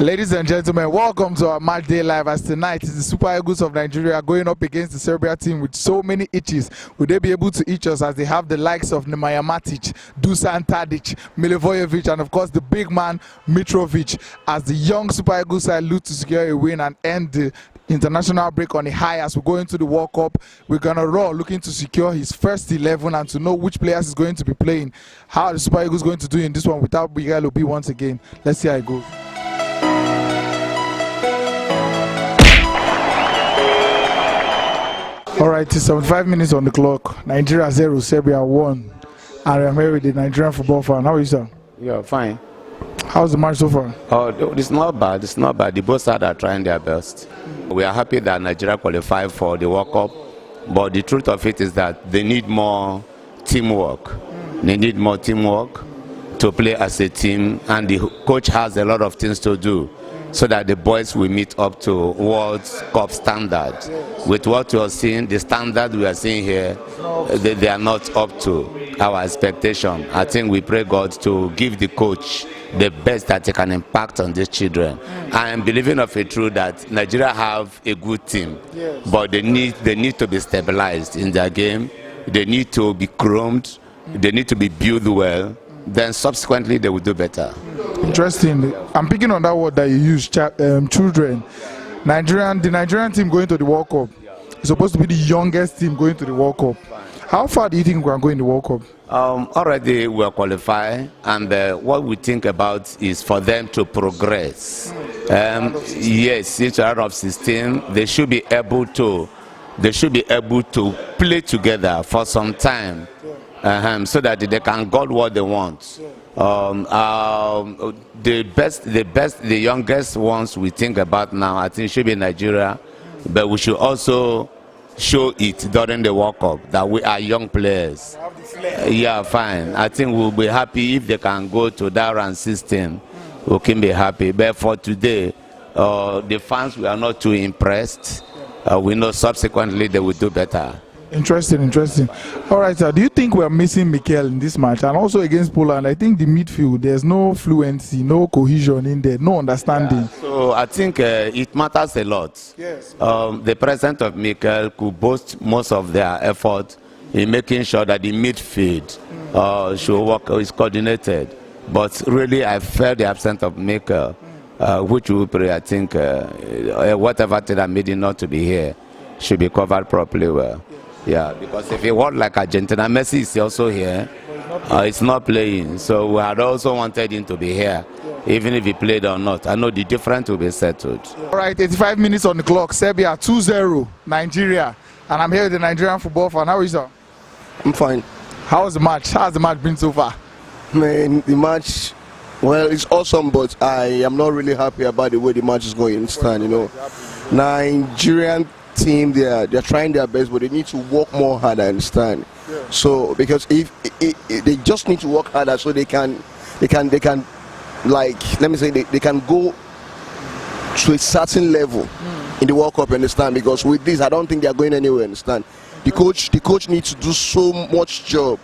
Ladies and gentlemen, welcome to our match day live. As tonight is the Super Eagles of Nigeria going up against the Serbia team with so many itches. Will they be able to itch us as they have the likes of Nemanja Matic, Dusan Tadic, Milivojevic, and of course the big man Mitrovic, as the young Super Eagles side look to secure a win and end the international break on a high as we go into the World Cup. We're gonna Raw looking to secure his first 11 and to know which players is going to be playing. How are the Super Eagles going to do in this one without Miguel Obi once again? Let's see how it goes. All right, it's 75 minutes on the clock. Nigeria 0, Serbia 1. And I'm here with the Nigerian football fan. How are you, sir? Yeah, fine. How's the match so far? Oh, it's not bad. It's not bad. The both sides are trying their best. We are happy that Nigeria qualified for the World Cup, but the truth of it is that they need more teamwork. They need more teamwork to play as a team, and the coach has a lot of things to do so that the boys will meet up to World Cup standard. With what you are seeing, the standard we are seeing here, they are not up to our expectation. I think we pray God to give the coach the best that he can impact on these children. I am believing of a truth that Nigeria have a good team, but they need to be stabilized in their game. They need to be groomed. They need to be built well. Then subsequently they will do better. Interesting. I'm picking on that word that you use, children. The Nigerian team going to the World Cup is supposed to be the youngest team going to the World Cup. How far do you think we are going in the World Cup? Already we are qualified, and what we think about is for them to progress. Yes, each round of 16, they should be able to play together for some time, so that they can get what they want. The youngest ones we think about now, I think should be Nigeria, but we should also show it during the World Cup that we are young players. Yeah, fine. I think we'll be happy if they can go to that round 16. We can be happy. But for today, the fans, we are not too impressed. We know subsequently they will do better. Interesting. All right, sir. Do you think we are missing Mikel in this match? And also against Poland, I think the midfield, there's no fluency, no cohesion in there, no understanding. Yeah, so I think it matters a lot. Yes. The presence of Mikel could boost most of their effort in making sure that the midfield should work, is coordinated. But really, I felt the absence of Mikel, which we pray, I think, whatever thing that made him not to be here should be covered properly well. Yeah, because if it was like Argentina, Messi is also here. It's not playing. So we had also wanted him to be here, even if he played or not. I know the difference will be settled. All right, 85 minutes on the clock. Serbia 2-0, Nigeria. And I'm here with the Nigerian football fan. How are you, sir? I'm fine. How's the match? How's the match been so far? Man, the match, well, it's awesome, but I am not really happy about the way the match is going. Understand, you know. Nigerian team, they're trying their best, but they need to work more hard. I understand. Yeah. So because if they just need to work harder, so they can like, let me say, they can go to a certain level in the World Cup. Understand? Because with this, I don't think they are going anywhere. Understand? The coach needs to do so much job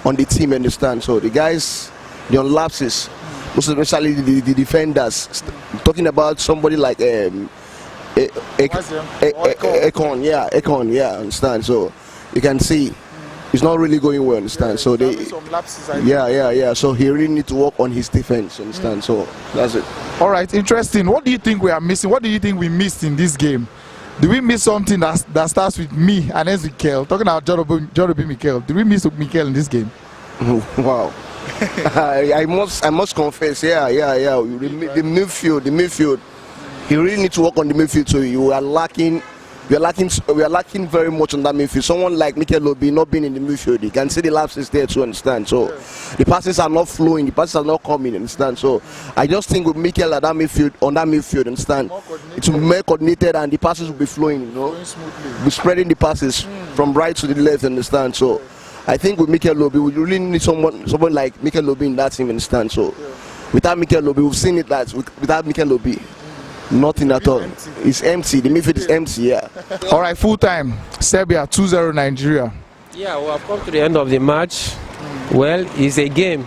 on the team. Understand? So the guys, the lapses, most especially the defenders. Talking about somebody like Ekon, yeah, understand. So you can see it's not really going well, understand. So they, yeah. So he really need to work on his defense, understand. So that's it. All right, interesting. What do you think we are missing? What do you think we missed in this game? Do we miss something that starts with me and ends with Mikel? Talking about Jorobi Mikel. Did we miss Mikel in this game? Wow. I must confess, yeah. The midfield. He really needs to work on the midfield. So we are lacking very much on that midfield. Someone like Mikel Obi not being in the midfield, you can see the lapses there to understand. So the passes are not flowing, the passes are not coming, understand. So I just think with Mikel on that midfield, understand, it will be more coordinated and the passes will be flowing, you know, be spreading the passes from right to the left, understand. So I think with Mikel Obi, we really need someone like Mikel Obi in that team, understand. So without Mikel Obi, we've seen it that without Mikel Obi, nothing at all. It's empty. The midfield is empty, yeah. All right, full time. Serbia 2-0 Nigeria. Yeah, we have come to the end of the match. Well, it's a game.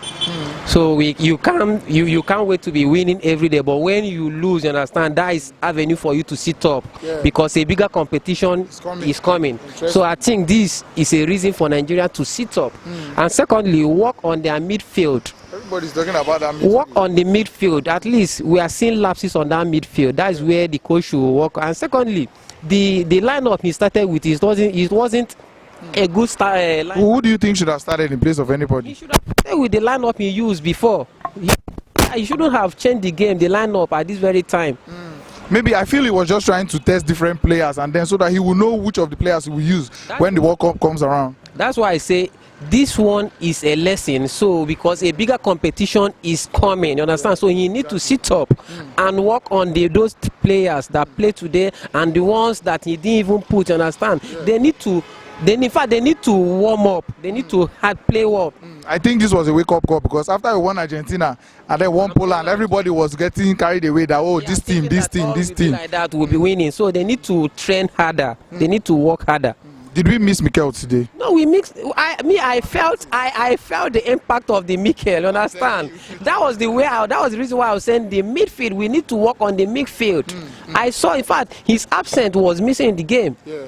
So you can't wait to be winning every day. But when you lose, you understand, that is avenue for you to sit up, because a bigger competition is coming. So I think this is a reason for Nigeria to sit up. And secondly, work on their midfield. Everybody's talking about that midfield. Work on the midfield. At least we are seeing lapses on that midfield. That is where the coach should work. And secondly, the lineup he started with, it wasn't a good start. Who do you think should have started in place of anybody? He should have started with the lineup he used before. He shouldn't have changed the lineup at this very time. Maybe I feel he was just trying to test different players, and then so that he will know which of the players he will use when the World Cup comes around. That's why I say this one is a lesson. So because a bigger competition is coming, you understand? So you need to sit up and work on those players that play today and the ones that he didn't even put, you understand? They need to warm up. They need to play well. I think this was a wake-up call, because after we won Argentina and then won Poland, everybody was getting carried away that, oh, this team like that will be winning. So they need to train harder. They need to work harder. Did we miss Mikel today? No, we mixed. I felt the impact of the Mikel. Understand? That was the way. That was the reason why I was saying the midfield. We need to work on the midfield. I saw, in fact, his absence was missing in the game. Yeah,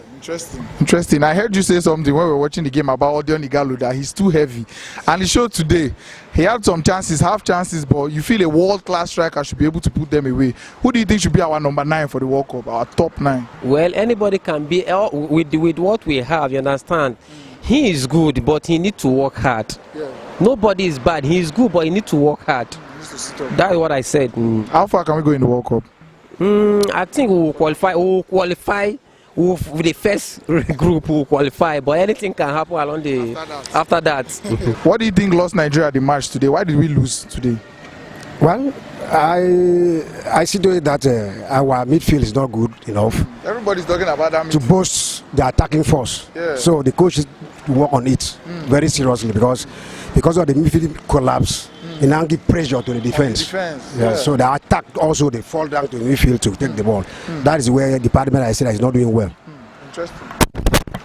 interesting. I heard you say something when we were watching the game about Odion Igalo, that he's too heavy, and he showed today. He had some chances, half chances, but you feel a world-class striker should be able to put them away. Who do you think should be our number 9 for the World Cup, our top 9? Well, anybody can be with what we have. You understand? He is good, but he needs to work hard. Nobody is bad. He is good, but he needs to work hard. That is what I said. How far can we go in the World Cup? I think we will qualify. With the first group will qualify, but anything can happen along the after that. What do you think lost Nigeria the match today? Why did we lose today? Well, I see that our midfield is not good enough. Everybody's talking about that to boast the attacking force. So the coach should work on it very seriously, because of the midfield collapse. It now give pressure to the defense. So the attack also, they fall down to the midfield to take the ball. That is where the department, I said, is not doing well. Interesting.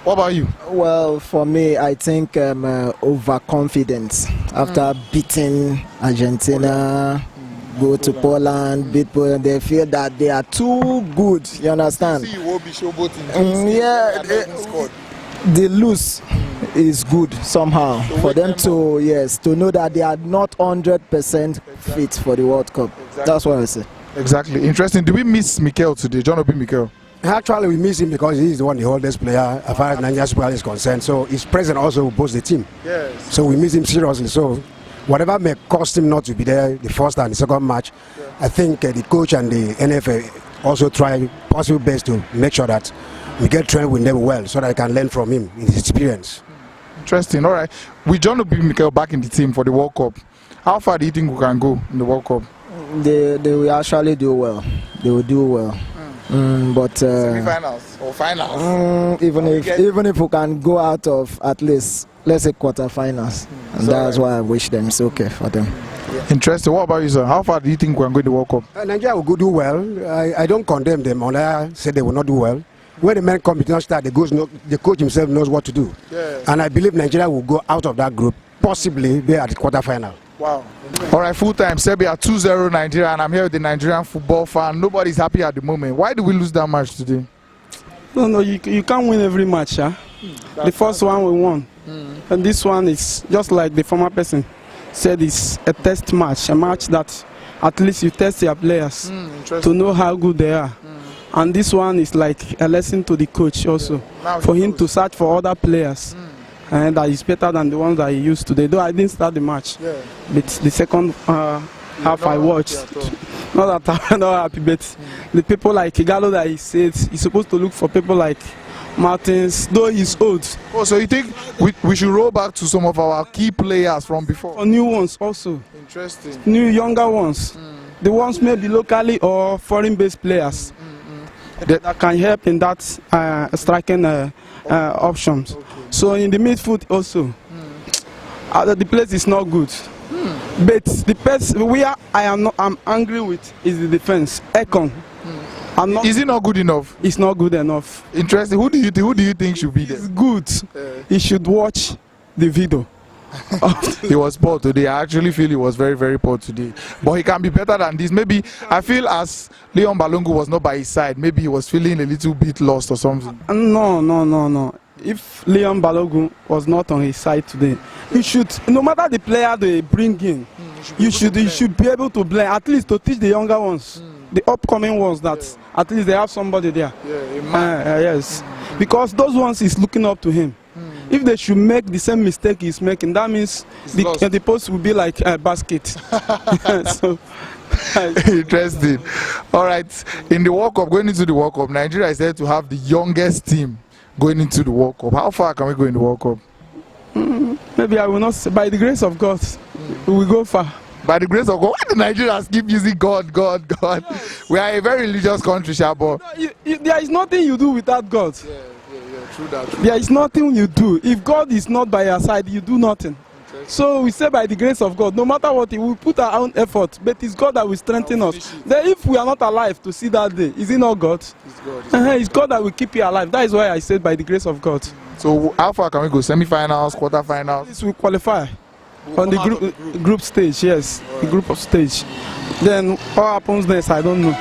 What about you? Well, for me, I think overconfidence after beating Argentina, go to Poland, beat Poland. They feel that they are too good. You understand? The lose is good somehow for them to know that they are not 100% fit for the World Cup. That's what I say. Exactly. Interesting. Did we miss Mikel today, John Obi Mikel? Actually, we miss him because he's the one, the oldest player as far as Nigerian Super League is concerned. So his presence also boosts the team. So we miss him seriously. So whatever may cost him not to be there the first and the second match, I think the coach and the NFA also try possible best to make sure that we get trained with them well, so that I can learn from him in his experience. Interesting. All right. With John Obi Mikel back in the team for the World Cup, how far do you think we can go in the World Cup? They will actually do well. They will do well. But semi-finals or finals? Even if we can go out of at least, let's say, quarterfinals, and that's why I wish them it's okay for them. Interesting. What about you, sir? How far do you think we can go in the World Cup? Nigeria will go do well. I don't condemn them. I said they will not do well. When the men competition start, the coach himself knows what to do. And I believe Nigeria will go out of that group, possibly be at the quarterfinal. Wow. All right, full time. Serbia 2-0 Nigeria, and I'm here with the Nigerian football fan. Nobody's happy at the moment. Why did we lose that match today? No, you can't win every match. The first one we won. And this one is just like the former person said, it's a test match, a match that at least you test your players to know how good they are. And this one is like a lesson to the coach also, for him to search for other players. And that is better than the ones that he used today. Though I didn't start the match, but the second half I watched. Not that I'm not happy, but the people like Igalo that he said he's supposed to look for people like Martins, though he's old. Oh, so you think we should roll back to some of our key players from before? Or new ones also. Interesting. New younger ones. The ones maybe locally or foreign-based players. That can help in that striking options. So in the midfield also, the place is not good. But the place where I'm angry with is the defense. Ekong. Is it not good enough? It's not good enough. Interesting. Who do you think should be there? It's good. He should watch the video He was poor today. I actually feel he was very, very poor today. But he can be better than this. Maybe I feel as Leon Balogun was not by his side, maybe he was feeling a little bit lost or something. No. If Leon Balogun was not on his side today, you should, no matter the player they bring in, you should be able to blend, at least to teach the younger ones, the upcoming ones, that at least they have somebody there. Yes, because those ones is looking up to him. If they should make the same mistake he's making, that means the post will be like a basket. So, interesting. All right, in the World Cup, going into the World Cup, Nigeria is said to have the youngest team going into the World Cup. How far can we go in the World Cup? Maybe I will not say, by the grace of God, we will go far. By the grace of God. Why do Nigerians keep using God? Yes. We are a very religious country, Shabo. No, there is nothing you do without God. True that. There is nothing you do. If God is not by your side, you do nothing. So we say by the grace of God, no matter what, we will put our own effort, but it's God that will strengthen us. Then if we are not alive to see that day, is it not God? It's God. It's God that will keep you alive. That is why I said by the grace of God. So how far can we go? Semi-finals, quarter-finals? This will qualify on the group stage, yes, the group of stage. Then what happens next, I don't know.